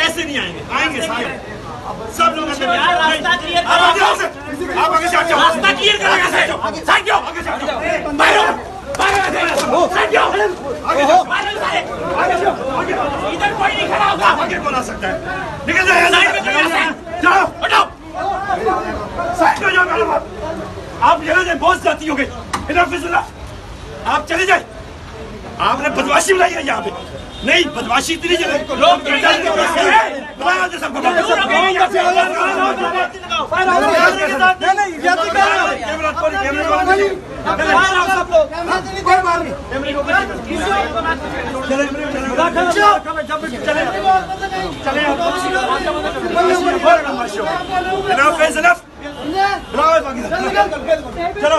कैसे नहीं आएंगे? आएंगे सारे सब लोग अंदर। रास्ता क्लियर आप आगे आओ सर, आप आगे से हट जाओ। रास्ता क्लियर करेगा सर। साइड जाओ, आगे से हट जाओ। बाहर साइड जाओ, आगे जाओ, आगे जाओ, इधर कोई नहीं खड़ा होगा। आगे कौन आ सकता है? निकल जाओ यहाँ से, जाओ, हटाओ, साइड में जाओ। मैडम आप चले जाए, बहुत जाती हो गई। इनफ इज इनफ, आप चले जाए। आपने बदमाशी बनाई है यहाँ पे। नहीं, बदमाशी इतनी जगह सबको चलो।